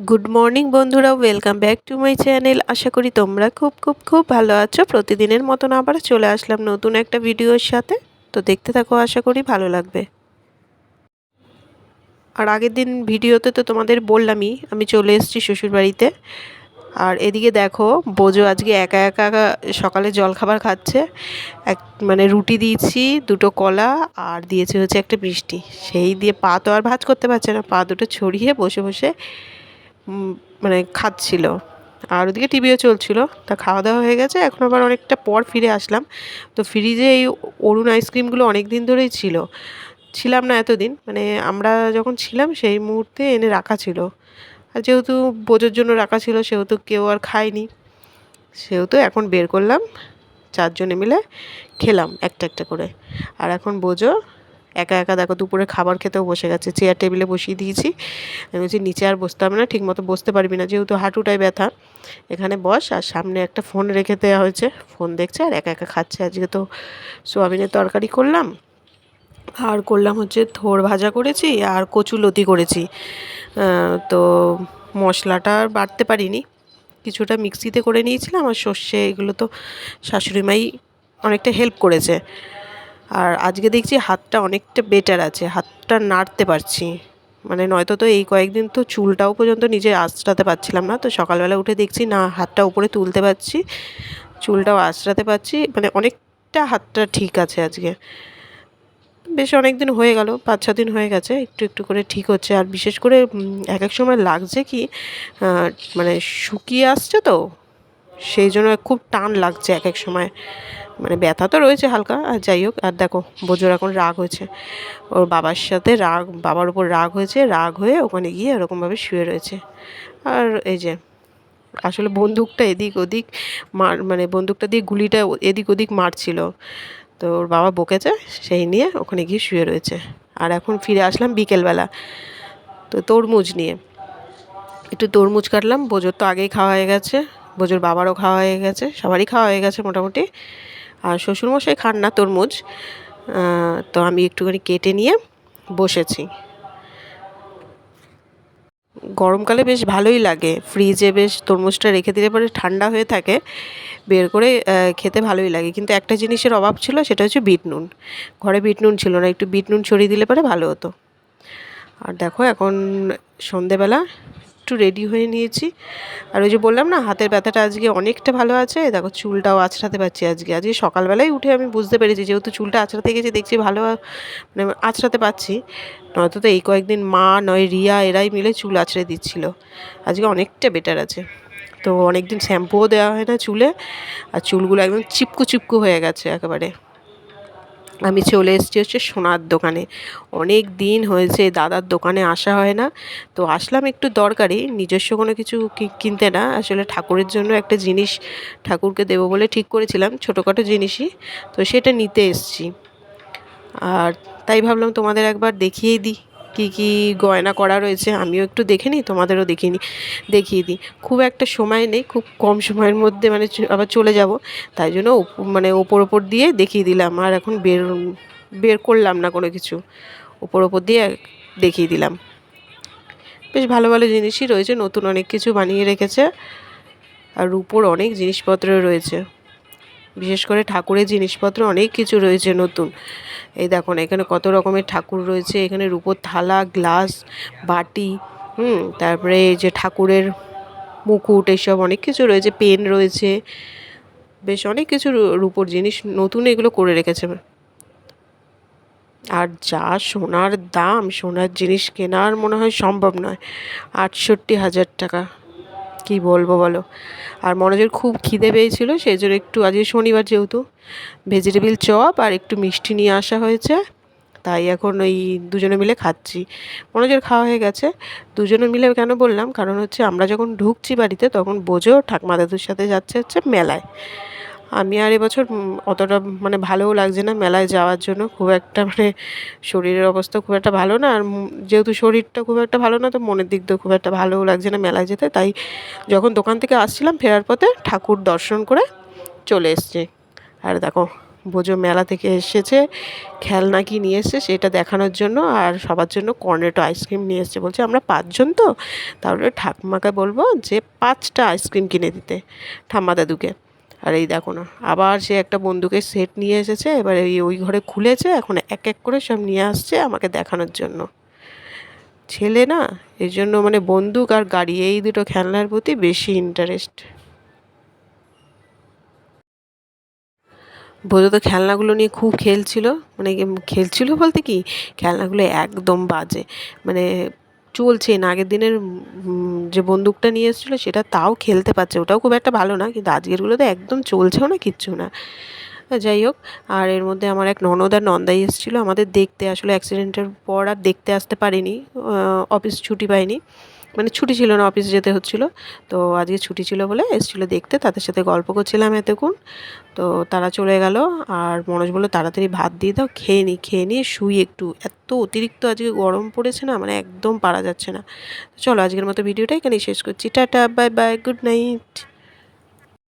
Good morning বন্ধুরা, welcome back to my channel. আশা করি তোমরা খুব ভালো আছো। প্রতিদিনের মতন আবার চলে আসলাম নতুন একটা ভিডিওর সাথে। তো দেখতে থাকো, আশা করি ভালো লাগবে। আর আগের দিন ভিডিওতে তো তোমাদের বললামই আমি চলে এসেছি শ্বশুরবাড়িতে। আর এদিকে দেখো, বোজো আজকে একা একা সকালে জলখাবার খাচ্ছে। মানে রুটি দিয়েছি, দুটো কলা, আর দিয়েছে হচ্ছে একটা মিষ্টি। সেই দিয়ে পা তো আর ভাঁজ করতে পারছে না, পা দুটো ছড়িয়ে বসে বসে মানে খাচ্ছিল। আর ওদিকে টিভিও চলছিল। তা খাওয়া দাওয়া হয়ে গেছে, এখন আবার অনেকটা পর ফিরে আসলাম। তো ফ্রিজে এই অরুণ আইসক্রিমগুলো অনেক দিন ধরেই ছিলাম না এতদিন, মানে আমরা যখন ছিলাম সেই মুহূর্তে এনে রাখা ছিল। আর যেহেতু বোঝোর জন্য রাখা ছিল, সেহেতু কেউ আর খায়নি, সেহেতু এখন বের করলাম, চারজনে মিলে খেলাম একটা একটা করে। আর এখন বোঝো একা একা দেখো দুপুরে খাবার খেতেও বসে গেছে, চেয়ার টেবিলে বসিয়ে দিয়েছি। আমি বলছি নিচে আর বসতে হবে না, ঠিকমতো বসতে পারবি না, যেহেতু হাঁটুটায় ব্যথা, এখানে বস। আর সামনে একটা ফোন রেখে দেওয়া হয়েছে, ফোন দেখছে আর একা একা খাচ্ছে। আজকে তো সোয়াবিনের তরকারি করলাম, আর করলাম হচ্ছে থোর ভাজা করেছি, আর কচুলতি করেছি। তো মশলাটা আর বাটতে পারিনি, কিছুটা মিক্সিতে করে নিয়েছিলাম। আর সর্ষে এগুলো তো শাশুড়ি মাই অনেকটা হেল্প করেছে। আর আজকে দেখছি হাতটা অনেকটা বেটার আছে, হাতটা নাড়তে পারছি। মানে নয়তো তো এই কয়েকদিন তো চুলটাও পর্যন্ত নিজে আঁচড়াতে পারছিলাম না। তো সকালবেলা উঠে দেখছি না, হাতটা উপরে তুলতে পারছি, চুলটাও আঁচড়াতে পারছি, মানে অনেকটা হাতটা ঠিক আছে আজকে। বেশ অনেক দিন হয়ে গেল, 5-6 দিন হয়ে গেছে, একটু একটু করে ঠিক হচ্ছে। আর বিশেষ করে এক এক সময় লাগছে কি, মানে শুকিয়ে আসছে তো, সেই জন্য খুব টান লাগছে এক এক সময়। মানে ব্যথা তো রয়েছে হালকা, আর যাই হোক। আর দেখো বোঝোর এখন রাগ হয়েছে, ওর বাবার সাথে বাবার উপর রাগ হয়েছে, রাগ হয়ে ওখানে গিয়ে এরকমভাবে শুয়ে রয়েছে। আর এই যে আসলে বন্দুকটা এদিক ওদিক মানে বন্দুকটা দিয়ে গুলিটা এদিক ওদিক মারছিল, তো ওর বাবা বকেছে, সেই নিয়ে ওখানে গিয়ে শুয়ে রয়েছে। আর এখন ফিরে আসলাম বিকেলবেলা, তো তরমুজ নিয়ে একটু তরমুজ কাটলাম। বোঝোর তো আগেই খাওয়া হয়ে গেছে, বোঝোর বাবারও খাওয়া হয়ে গেছে, সবারই খাওয়া হয়ে গেছে মোটামুটি। আর শ্বশুরমশাই খান না তরমুজ, তো আমি একটুখানি কেটে নিয়ে বসেছি। গরমকালে বেশ ভালোই লাগে, ফ্রিজে বেশ তরমুজটা রেখে দিলে পরে ঠান্ডা হয়ে থাকে, বের করে খেতে ভালোই লাগে। কিন্তু একটা জিনিসের অভাব ছিল, সেটা হচ্ছে বিট নুন। ঘরে বিট নুন ছিল না, একটু বিট নুন ছড়িয়ে দিলে পরে ভালো হতো। আর দেখো এখন সন্ধেবেলা একটু রেডি হয়ে নিয়েছি। আর ওই যে বললাম না, হাতের ব্যথাটা আজকে অনেকটা ভালো আছে। দেখো চুলটাও আঁচড়াতে পারছি আজকে। আজকে সকালবেলায় উঠে আমি বুঝতে পেরেছি, যেহেতু চুলটা আঁচড়াতে গেছি, দেখছি ভালো মানে আঁচড়াতে পারছি। নয়তো তো এই কয়েকদিন মা নয় রিয়া এরাই মিলে চুল আঁচড়ে দিচ্ছিল। আজকে অনেকটা বেটার আছে। তো অনেক দিন শ্যাম্পুও দেওয়া হয় না চুলে, আর চুলগুলো একদম চিপকু চিপকু হয়ে গেছে একেবারে। আমি চলে এসেছি হচ্ছে সোনার দোকানে। অনেক দিন হয়েছে দাদার দোকানে আসা হয় না, তো আসলাম একটু দরকারি, নিজস্ব কোনো কিছু কিনতে না, আসলে ঠাকুরের জন্য একটা জিনিস ঠাকুরকে দেবো বলে ঠিক করেছিলাম, ছোটোখাটো জিনিসই, তো সেটা নিতে এসেছি। আর তাই ভাবলাম তোমাদের একবার দেখিয়ে দিই কী কী গয়না করা রয়েছে, আমিও একটু দেখে নিই, তোমাদেরও দেখিয়ে দিই। খুব একটা সময় নেই, খুব কম সময়ের মধ্যে মানে আবার চলে যাব, তাই জন্য মানে ওপর দিয়ে দেখিয়ে দিলাম। আর এখন বের করলাম না কোনো কিছু, ওপর দিয়ে দেখিয়ে দিলাম। বেশ ভালো ভালো জিনিসই রয়েছে, নতুন অনেক কিছু বানিয়ে রেখেছে। আর রূপোর অনেক জিনিসপত্র রয়েছে, বিশেষ করে ঠাকুরের জিনিসপত্র অনেক কিছু রয়েছে নতুন। এই দেখো না, এখানে কত রকমের ঠাকুর রয়েছে, এখানে রূপোর থালা, গ্লাস, বাটি, তারপরে এই যে ঠাকুরের মুকুট, এইসব অনেক কিছু রয়েছে, পেন রয়েছে, বেশ অনেক কিছু রূপোর জিনিস নতুন এগুলো করে রেখেছে। আর যা সোনার দাম, সোনার জিনিস কেনার মনে হয় সম্ভব নয়। 68,000 টাকা, কি বলবো বলো। আর মনোজের খুব খিদে পেয়েছিল, সেই জন্য একটু, আজকে শনিবার যেহেতু, ভেজিটেবিল চপ আর একটু মিষ্টি নিয়ে আসা হয়েছে, তাই এখন ওই দুজনে মিলে খাচ্ছি। মনোজের খাওয়া হয়ে গেছে। দুজনে মিলে কেন বললাম, কারণ হচ্ছে আমরা যখন ঢুকছি বাড়িতে, তখন বোঝো ঠাকুমা দাদুর সাথে যাচ্ছে হচ্ছে মেলায়। আমি আর এবছর অতটা মানে ভালোও লাগছে না মেলায় যাওয়ার জন্য, খুব একটা মানে শরীরের অবস্থা খুব একটা ভালো না। আর যেহেতু শরীরটা খুব একটা ভালো না, তো মনের দিক দিয়ে খুব একটা ভালোও লাগছে না মেলায় যেতে। তাই যখন দোকান থেকে আসছিলাম ফেরার পথে ঠাকুর দর্শন করে চলে এসছি। আর দেখো বোজো মেলা থেকে এসেছে, খেলনা কি নিয়ে এসছে সেটা দেখানোর জন্য, আর সবার জন্য কর্নেটো আইসক্রিম নিয়ে এসছে। বলছে আমরা 5 জন তো, তাহলে ঠাকুমাকে বলবো যে 5টা আইসক্রিম কিনে দিতে, ঠাম্মা দাদুকে। আর এই দেখো না, আবার সে একটা বন্দুকের সেট নিয়ে এসেছে, এবার ওই ঘরে খুলেছে, এখন এক এক করে সব নিয়ে আসছে আমাকে দেখানোর জন্য। ছেলে না, এই জন্য মানে বন্দুক আর গাড়ি এই দুটো খেলনার প্রতি বেশি ইন্টারেস্ট। বোঝো তো খেলনাগুলো নিয়ে খুব খেলছিল, মানে খেলছিল বলতে কি, খেলনাগুলো একদম বাজে, মানে চলছে না। আগের দিনের যে বন্দুকটা নিয়ে এসেছিলো সেটা তাও খেলতে পারছে, ওটাও খুব একটা ভালো না, কিন্তু আজকেরগুলো তো একদম চলছেও না, কিচ্ছু না। যাই হোক, আর এর মধ্যে আমার এক ননদ আর নন্দাই এসেছিলো আমাদের দেখতে। আসলে অ্যাক্সিডেন্টের পর আর দেখতে আসতে পারিনি, অফিস ছুটি পাইনি, মানে ছুটি ছিল না, অফিস যেতে হচ্ছিলো। তো আজকে ছুটি ছিল বলে এসেছিলো দেখতে, তাদের সাথে গল্প করছিলাম এতক্ষণ। তো তারা চলে গেল, আর মনোজ বললো তাড়াতাড়ি ভাত দিয়ে দাও, খেয়ে নিয়ে শুই একটু, এত অতিরিক্ত আজকে গরম পড়েছে না, মানে একদম পারা যাচ্ছে না। চলো আজকের মতো ভিডিওটা এখানেই শেষ করছি, tata bye bye, good night.